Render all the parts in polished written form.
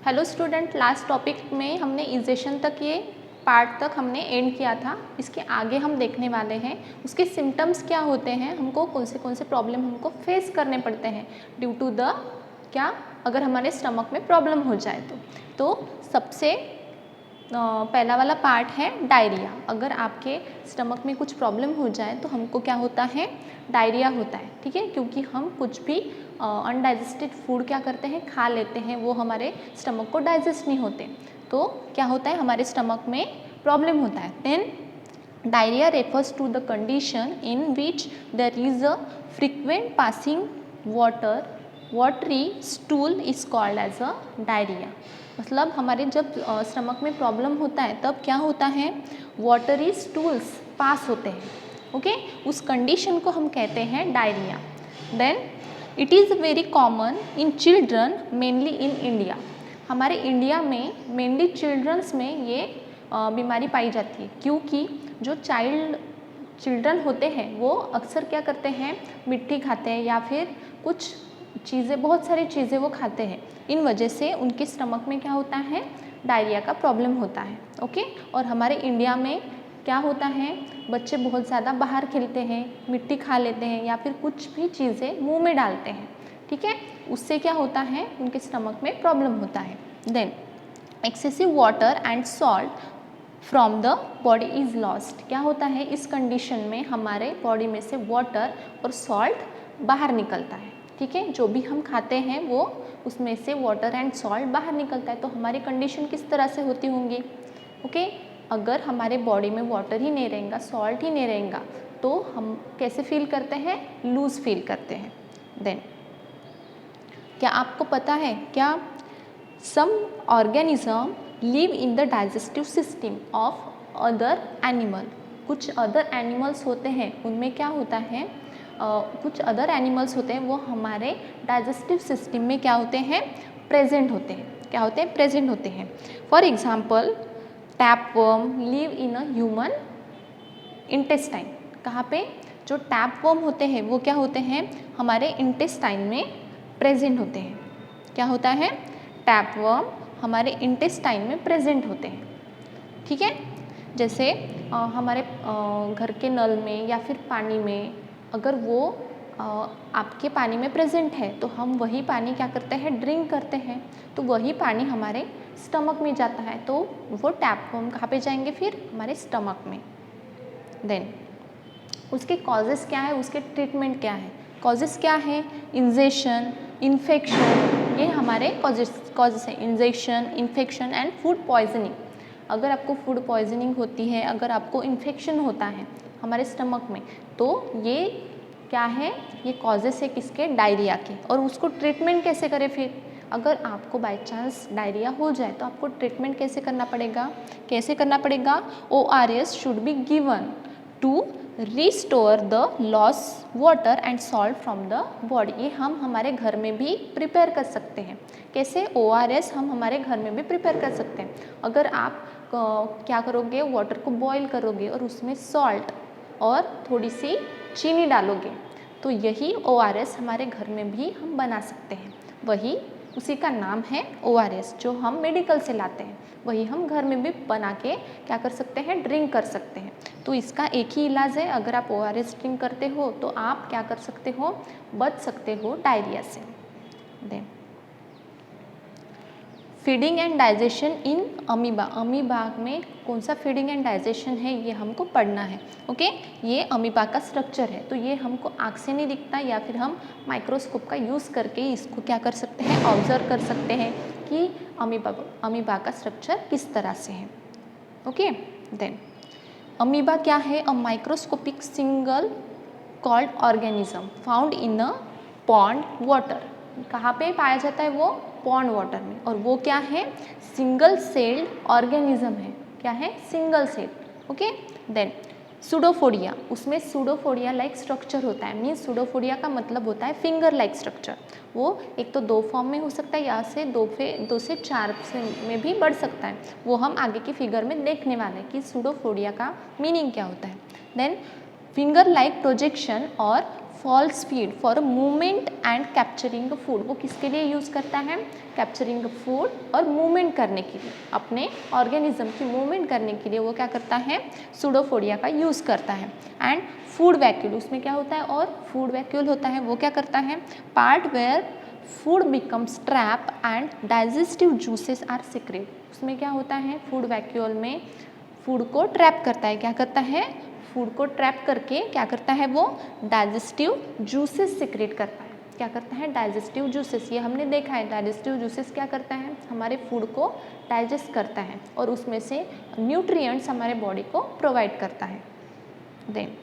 Hello student, last topic में हमने egestion तक ये पार्ट तक हमने एंड किया था। इसके आगे हम देखने वाले हैं उसके सिम्टम्स क्या होते हैं, हमको कौन से प्रॉब्लम हमको फेस करने पड़ते हैं ड्यू टू द क्या, अगर हमारे स्टमक में प्रॉब्लम हो जाए तो सबसे पहला वाला पार्ट है डायरिया। अगर आपके स्टमक में कुछ प्रॉब्लम हो जाए तो हमको क्या होता है, डायरिया होता है। ठीक है, क्योंकि हम कुछ भी अनडाइजेस्टेड फूड क्या करते हैं, खा लेते हैं, वो हमारे स्टमक को डाइजेस्ट नहीं होते, तो क्या होता है, हमारे स्टमक में प्रॉब्लम होता है। Then diarrhoea refers to the condition in which there is a frequent passing watery stool is called as a diarrhoea. मतलब हमारे जब स्टमक में प्रॉब्लम होता है तब क्या होता है, वाटरी स्टूल्स पास होते हैं। ओके, उस कंडीशन को हम कहते हैं diarrhoea. Then it is very common in children mainly in India. हमारे इंडिया में मेनली चिल्ड्रंस में ये बीमारी पाई जाती है, क्योंकि जो चिल्ड्रन होते हैं वो अक्सर क्या करते हैं, मिट्टी खाते हैं या फिर कुछ चीज़ें, बहुत सारी चीज़ें वो खाते हैं। इन वजह से उनके स्टमक में क्या होता है, डायरिया का प्रॉब्लम होता है। ओके, और हमारे इंडिया में क्या होता है, बच्चे बहुत ज़्यादा बाहर खेलते हैं, मिट्टी खा लेते हैं या फिर कुछ भी चीज़ें मुंह में डालते हैं। ठीक है, उससे क्या होता है, उनके स्टमक में प्रॉब्लम होता है। Then excessive water and salt from the body is lost. क्या होता है, इस कंडीशन में हमारे बॉडी में से वाटर और सॉल्ट बाहर निकलता है। ठीक है, जो भी हम खाते हैं वो उसमें से वाटर एंड सॉल्ट बाहर निकलता है, तो हमारी कंडीशन किस तरह से होती होंगी। ओके, अगर हमारे बॉडी में वाटर ही नहीं रहेगा, सॉल्ट ही नहीं रहेगा, तो हम कैसे फील करते हैं, लूज फील करते हैं। देन क्या आपको पता है, क्या some organism live in the digestive system of other animal. कुछ अदर एनिमल्स होते हैं, उनमें क्या होता है, कुछ अदर एनिमल्स होते हैं वो हमारे डाइजेस्टिव सिस्टम में क्या होते हैं, प्रेजेंट होते हैं। क्या होते हैं, प्रेजेंट होते हैं। For example tapeworm live in a human intestine. कहाँ पे, जो टैपवर्म होते हैं वो क्या होते हैं, हमारे इंटेस्टाइन में प्रेजेंट होते हैं। क्या होता है, टैपवर्म हमारे इंटेस्टाइन में प्रेजेंट होते हैं। ठीक है, जैसे हमारे घर के नल में या फिर पानी में अगर वो आपके पानी में प्रेजेंट है तो हम वही पानी क्या करते हैं, ड्रिंक करते हैं, तो वही पानी हमारे स्टमक में जाता है, तो वो टैपवर्म कहाँ पे जाएंगे, फिर हमारे स्टमक में। देन उसके कॉजेस क्या है, उसके ट्रीटमेंट क्या है। कॉजेस क्या है, इंजेक्शन, इन्फेक्शन, ये हमारे कॉजेस हैं, injection, infection and food poisoning. अगर आपको फूड पॉइजनिंग होती है, अगर आपको इन्फेक्शन होता है हमारे स्टमक में, तो ये क्या है, ये कॉजेस है किसके, डायरिया के। और उसको ट्रीटमेंट कैसे करें फिर, अगर आपको बाय चांस डायरिया हो जाए तो आपको ट्रीटमेंट कैसे करना पड़ेगा, ORS should be given to restore the loss water and salt from the body. ये हम हमारे घर में भी प्रिपेयर कर सकते हैं। कैसे, ORS हम हमारे घर में भी प्रिपेयर कर सकते हैं। अगर आप क्या करोगे, वाटर को बॉईल करोगे और उसमें सॉल्ट और थोड़ी सी चीनी डालोगे, तो यही ORS हमारे घर में भी हम बना सकते हैं। वही उसी का नाम है ORS, जो हम मेडिकल से लाते हैं, वही हम घर में भी बना के क्या कर सकते हैं, ड्रिंक कर सकते हैं। तो इसका एक ही इलाज है, अगर आप ORS ड्रिंक करते हो तो आप क्या कर सकते हो, बच सकते हो डायरिया से। Then feeding and digestion in amoeba. Amoeba में कौन सा फीडिंग एंड डाइजेशन है, ये हमको पढ़ना है। ओके, ये अमीबा का स्ट्रक्चर है, तो ये हमको आँख से नहीं दिखता, या फिर हम माइक्रोस्कोप का यूज़ करके इसको क्या कर सकते हैं, ऑब्जर्व कर सकते हैं कि अमीबा का स्ट्रक्चर किस तरह से है। ओके, देन अमीबा क्या है, a microscopic single called organism found in a pond water. कहाँ पे पाया जाता है वो, पॉन्ड वाटर में, और वो क्या है, सिंगल सेल्ड ऑर्गेनिज्म है। क्या है, सिंगल सेल्ड। ओके, देन सूडोफोडिया, उसमें सूडोफोडिया लाइक स्ट्रक्चर होता है। मीन्स सूडोफोडिया का मतलब होता है फिंगर लाइक स्ट्रक्चर। वो एक तो 2 फॉर्म में हो सकता है, या से 2 से 4 में भी बढ़ सकता है। वो हम आगे की फिगर में देखने वाले हैं कि सूडोफोडिया का मीनिंग क्या होता है। देन फिंगर लाइक प्रोजेक्शन और false feed for movement and capturing food. वो किसके लिए यूज़ करता है? कैप्चरिंग फूड और मूवमेंट करने के लिए, अपने ऑर्गेनिज्म की मूवमेंट करने के लिए वो क्या करता है? सूडोफोडिया का यूज़ करता है। एंड फूड वैक्यूल, उसमें क्या होता है? और फूड वैक्यूल होता है, वो क्या करता है? Part where food becomes trap and digestive juices are secret. उसमें क्या होता है? फूड वैक्यूल में फूड को ट्रैप करता है। क्या करता है? फूड को ट्रैप करके क्या करता है? वो डाइजेस्टिव जूसेस सीक्रेट करता है। क्या करता है? Digestive juices. ये हमने देखा है, डाइजेस्टिव जूसेस क्या करता है? हमारे फूड को डाइजेस्ट करता है और उसमें से न्यूट्रिएंट्स हमारे बॉडी को प्रोवाइड करता है। Then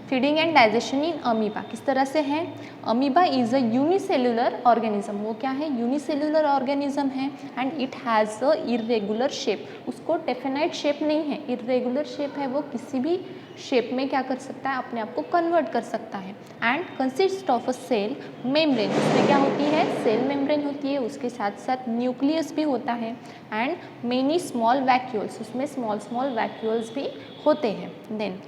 feeding and digestion in amoeba किस तरह से है? Amoeba is a unicellular organism. वो क्या है? यूनिसेल्युलर ऑर्गेनिज्म है and it has a irregular shape. उसको डेफिनाइट शेप नहीं है, इरेगुलर शेप है। वो किसी भी शेप में क्या कर सकता है? अपने आप को कन्वर्ट कर सकता है। And consist of a cell membrane. उसमें क्या होती है? सेल मेम्ब्रेन होती है, उसके साथ साथ न्यूक्लियस भी होता है एंड मेनी स्मॉल वैक्यूल्स। उसमें स्मॉल स्मॉल वैक्यूल्स भी होते हैं। Then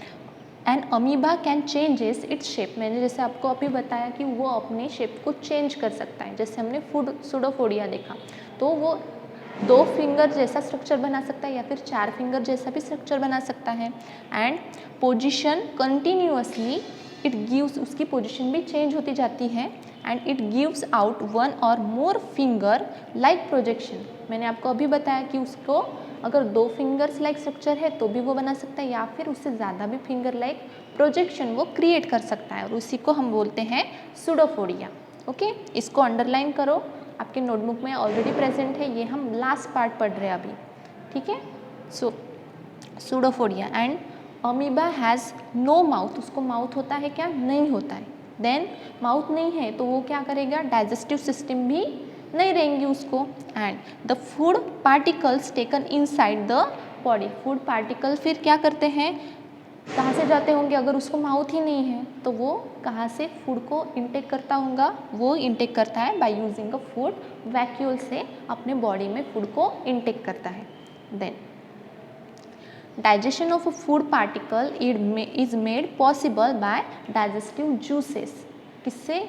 and amoeba can changes its shape. मैंने जैसे आपको अभी बताया कि वो अपने शेप को चेंज कर सकता है। जैसे हमने सूडोफोडिया देखा, तो वो 2 फिंगर जैसा स्ट्रक्चर बना सकता है या फिर 4 फिंगर जैसा भी स्ट्रक्चर बना सकता है। And position continuously it gives, उसकी पोजिशन भी चेंज होती जाती है एंड इट गिव्स आउट 1 और मोर फिंगर लाइक प्रोजेक्शन। मैंने आपको अभी बताया कि उसको अगर 2 फिंगर्स लाइक स्ट्रक्चर है तो भी वो बना सकता है या फिर उससे ज़्यादा भी फिंगर लाइक प्रोजेक्शन वो क्रिएट कर सकता है और उसी को हम बोलते हैं सूडोफोडिया। ओके, इसको अंडरलाइन करो, आपके नोटबुक में ऑलरेडी प्रेजेंट है। ये हम लास्ट पार्ट पढ़ रहे हैं अभी, ठीक है। So pseudopodia and amoeba has no mouth. उसको माउथ होता है क्या? नहीं होता है। देन माउथ नहीं है तो वो क्या करेगा? डाइजेस्टिव सिस्टम भी नहीं रहेंगी उसको। And the food particles taken inside the body. Food particle फिर क्या करते हैं? कहाँ से जाते होंगे? अगर उसको माउथ ही नहीं है तो वो कहाँ से फूड को इनटेक करता होगा? वो इनटेक करता है by using a food vacuole से अपने बॉडी में फूड को इनटेक करता है। Then digestion of a food particle is made possible by digestive juices. किससे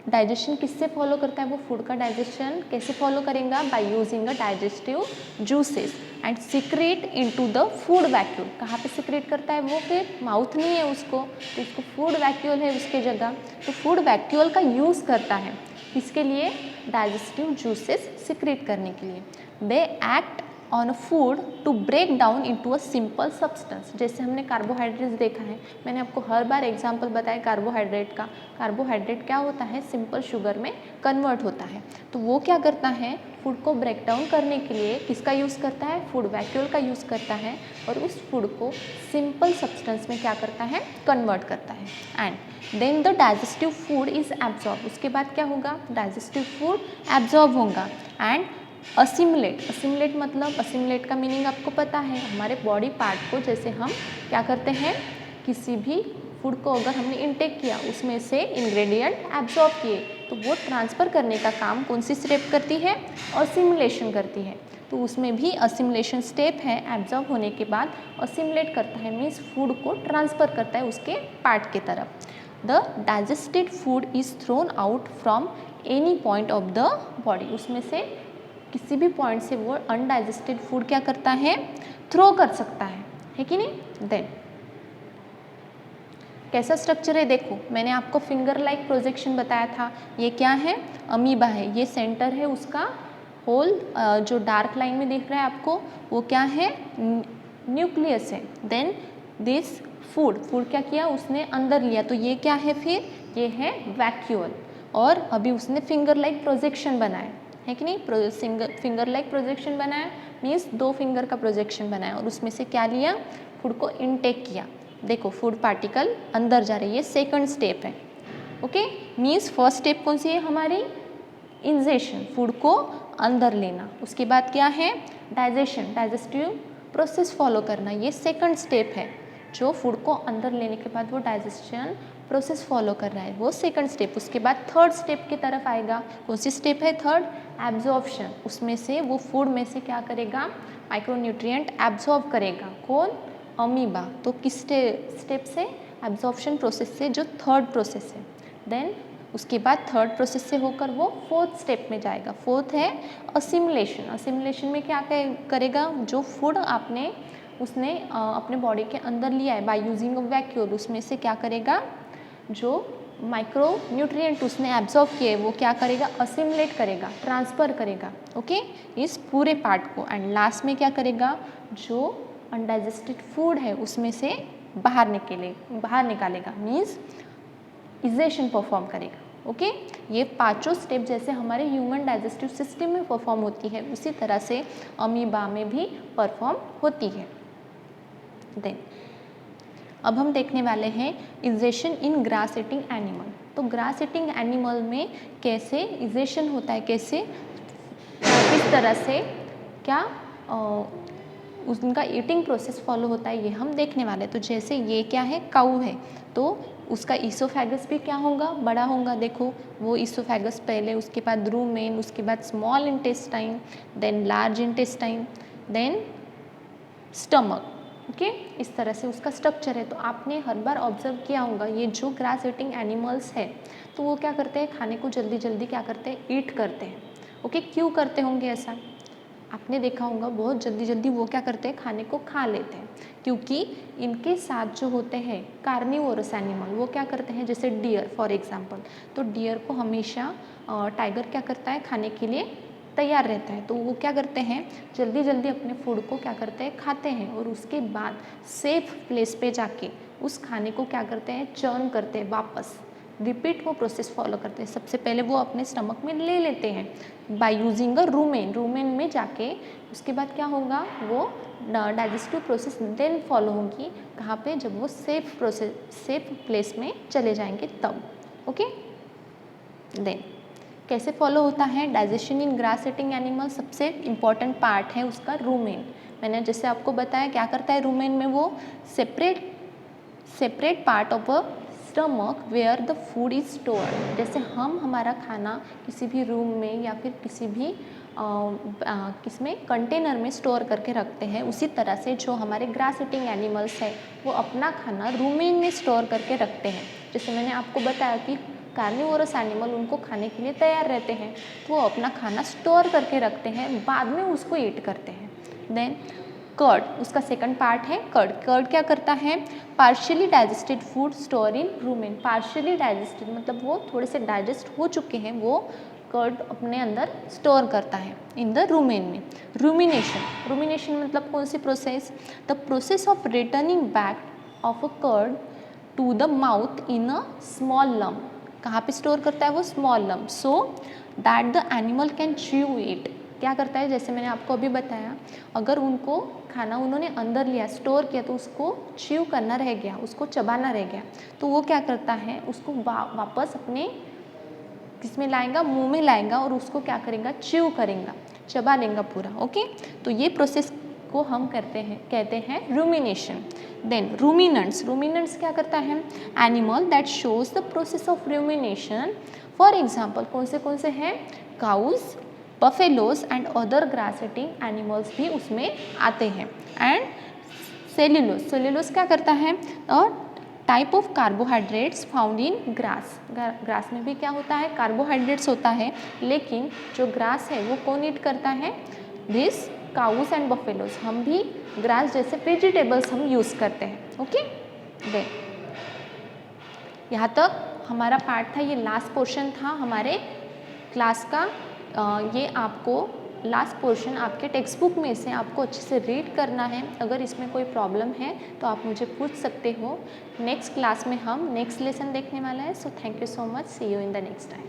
डाइजेशन किससे फॉलो करता है? वो फूड का डाइजेशन कैसे फॉलो करेगा? By using a digestive juices and secret into the food vacuole. कहाँ पे सीक्रेट करता है वो? फिर माउथ नहीं है उसको, तो उसको फूड वैक्यूल है उसके जगह, तो फूड वैक्यूल का यूज़ करता है इसके लिए? डाइजेस्टिव जूसेस सीक्रेट करने के लिए। They act on food to break down into a simple substance. जैसे हमने कार्बोहाइड्रेट्स देखा है, मैंने आपको हर बार एग्जांपल बताया कार्बोहाइड्रेट का। कार्बोहाइड्रेट क्या होता है? सिंपल शुगर में कन्वर्ट होता है। तो वो क्या करता है? फूड को ब्रेक डाउन करने के लिए किसका यूज़ करता है? फूड वैक्यूल का यूज़ करता है और उस फूड को सिंपल सब्सटेंस में क्या करता है? कन्वर्ट करता है। And then the digestive food is absorb. उसके बाद क्या होगा? डाइजेस्टिव फूड एब्जॉर्ब होगा एंड असिमुलेट। असिमुलेट मतलब, असिमुलेट का मीनिंग आपको पता है, हमारे बॉडी पार्ट को जैसे हम क्या करते हैं? किसी भी फूड को अगर हमने इनटेक किया उसमें से इंग्रेडिएंट एब्जॉर्ब किए तो वो ट्रांसफ़र करने का काम कौन सी स्टेप करती है? असिमुलेशन करती है। तो उसमें भी असिमुलेशन स्टेप है। एब्जॉर्ब होने के बाद असिमुलेट करता है, मीन्स फूड को ट्रांसफ़र करता है उसके पार्ट के तरफ। The digested food is thrown out from any point of the body. उसमें से किसी भी पॉइंट से वो अनडाइजेस्टेड फूड क्या करता है? थ्रो कर सकता है कि नहीं? देन कैसा स्ट्रक्चर है देखो, मैंने आपको फिंगर लाइक प्रोजेक्शन बताया था। ये क्या है? अमीबा है। ये सेंटर है उसका, होल जो डार्क लाइन में दिख रहा है आपको वो क्या है? न्यूक्लियस है। देन दिस फूड क्या किया? उसने अंदर लिया, तो ये क्या है फिर? ये है वैक्यूल। और अभी उसने फिंगर लाइक प्रोजेक्शन बनाया है कि नहीं? फिंगर लाइक प्रोजेक्शन बनाया मीन्स 2 फिंगर का प्रोजेक्शन बनाया और उसमें से क्या लिया? फूड को इनटेक किया। देखो फूड पार्टिकल अंदर जा रही है, सेकंड स्टेप है। ओके, मीन्स फर्स्ट स्टेप कौन सी है हमारी? इंजेशन, फूड को अंदर लेना। उसके बाद क्या है? डाइजेशन, डाइजेस्टिव प्रोसेस फॉलो करना, ये सेकंड स्टेप है। जो फूड को अंदर लेने के बाद वो डाइजेशन प्रोसेस फॉलो कर रहा है, वो सेकंड स्टेप। उसके बाद थर्ड स्टेप की तरफ आएगा। कौन सी स्टेप है? Third, absorption. उसमें से वो फूड में से क्या करेगा? माइक्रोन्यूट्रिएंट एब्जॉर्ब करेगा। कौन? अमीबा। तो किस स्टेप से? एब्जॉर्प्शन प्रोसेस से जो थर्ड प्रोसेस है, देन उसके बाद थर्ड प्रोसेस से होकर वो फोर्थ स्टेप में जाएगा। फोर्थ है असिमुलेशन। असिमुलेशन में क्या करेगा, जो फूड उसने अपने बॉडी के अंदर लिया है बाय यूजिंग अ वैक्यूल, उसमें से क्या करेगा, जो माइक्रो न्यूट्रिएंट उसने एब्जॉर्ब किए वो क्या करेगा, असिमुलेट करेगा, ट्रांसफ़र करेगा, ओके, इस पूरे पार्ट को। एंड लास्ट में क्या करेगा, जो अनडाइजेस्टेड फूड है उसमें से बाहर निकालेगा, मीन्स इजेशन परफॉर्म करेगा, ओके। ये पांचों स्टेप जैसे हमारे ह्यूमन डाइजेस्टिव सिस्टम में परफॉर्म होती है, उसी तरह से अमीबा में भी परफॉर्म होती है। देन अब हम देखने वाले हैं इजेशन इन ग्रास ईटिंग एनिमल। तो ग्रास ईटिंग एनिमल में कैसे इजेशन होता है, किस तरह से क्या उनका ईटिंग प्रोसेस फॉलो होता है, ये हम देखने वाले हैं। तो जैसे ये क्या है, काऊ है, तो उसका ईसोफेगस भी क्या होगा, बड़ा होगा। देखो वो ईसोफेगस पहले, उसके बाद रूमेन, उसके बाद small intestine, then large intestine, then stomach, okay. इस तरह से उसका स्ट्रक्चर है। तो आपने हर बार ऑब्जर्व किया होगा, ये जो ग्रास ईटिंग एनिमल्स है तो वो क्या करते हैं, खाने को जल्दी जल्दी क्या करते हैं, ईट करते हैं, ओके। क्यों करते होंगे ऐसा, आपने देखा होगा बहुत जल्दी जल्दी वो क्या करते हैं, खाने को खा लेते हैं, क्योंकि इनके साथ जो होते हैं कार्निवोरस एनिमल, वो क्या करते हैं, जैसे डियर फॉर एग्जांपल, तो डियर को हमेशा टाइगर क्या करता है, खाने के लिए तैयार रहता है, तो वो क्या करते हैं, जल्दी जल्दी अपने फूड को क्या करते हैं, खाते हैं, और उसके बाद सेफ प्लेस पे जाके उस खाने को क्या करते हैं, चर्न करते हैं, वापस रिपीट वो प्रोसेस फॉलो करते हैं। सबसे पहले वो अपने स्टमक में ले लेते हैं बाय यूजिंग अ रूमेन, रूमेन में जाके उसके बाद क्या होगा, वो डाइजेस्टिव प्रोसेस देन फॉलो होगी, कहाँ पे, जब वो सेफ प्लेस में चले जाएंगे तब, ओके। देन कैसे फॉलो होता है डाइजेशन इन ग्रास ईटिंग एनिमल, सबसे इम्पॉर्टेंट पार्ट है उसका रूमेन। मैंने जैसे आपको बताया क्या करता है रूमेन में, वो separate part of a stomach where the food is stored. जैसे हम हमारा खाना किसी भी रूम में या फिर किसी भी किसमें कंटेनर में स्टोर करके रखते हैं, उसी तरह से जो हमारे ग्रास ईटिंग एनिमल्स है वो अपना खाना रूमेन में स्टोर करके रखते हैं। जैसे मैंने आपको बताया कि कार्निवोरस एनिमल उनको खाने के लिए तैयार रहते हैं, तो वो अपना खाना स्टोर करके रखते हैं, बाद में उसको ईट करते हैं। देन कर्ड, उसका सेकंड पार्ट है कर्ड। कर्ड क्या करता है, partially digested food store in rumen. Partially digested मतलब वो थोड़े से डाइजेस्ट हो चुके हैं, वो कर्ड अपने अंदर स्टोर करता है इन द रूमेन में। रूमिनेशन मतलब कौन सी process, the process of returning back of a cud to the mouth in a small lump. कहाँ पे स्टोर करता है वो, small lump, so that the animal can chew it. क्या करता है, जैसे मैंने आपको अभी बताया, अगर उनको खाना उन्होंने अंदर लिया, स्टोर किया, तो उसको च्यू करना रह गया, उसको चबाना रह गया, तो वो क्या करता है, उसको वापस अपने किसमें लाएगा, मुंह में लाएगा, और उसको क्या करेगा, च्यू करेगा, चबा लेगा पूरा, ओके। तो ये प्रोसेस को हम कहते हैं रूमिनेशन। देन रूमिनेंट्स क्या करता है, animal that shows the process of rumination. For example कौन से हैं, cows, buffaloes and other grass eating animals भी उसमें आते हैं। एंड सेल्यूलोज क्या करता है, और type of carbohydrates found in grass में भी क्या होता है, कार्बोहाइड्रेट्स होता है, लेकिन जो ग्रास है वो कौन ईट करता है, दिस काउस एंड बफेलोज। हम भी ग्रास जैसे वेजिटेबल्स हम यूज़ करते हैं, ओके। देन यहाँ तक हमारा पार्ट था, ये लास्ट पोर्शन था हमारे क्लास का। ये आपको लास्ट पोर्शन आपके टेक्स्ट बुक में से आपको अच्छे से रीड करना है। अगर इसमें कोई प्रॉब्लम है तो आप मुझे पूछ सकते हो। नेक्स्ट क्लास में हम नेक्स्ट लेसन देखने वाला है। So thank you so much, see you in the next time.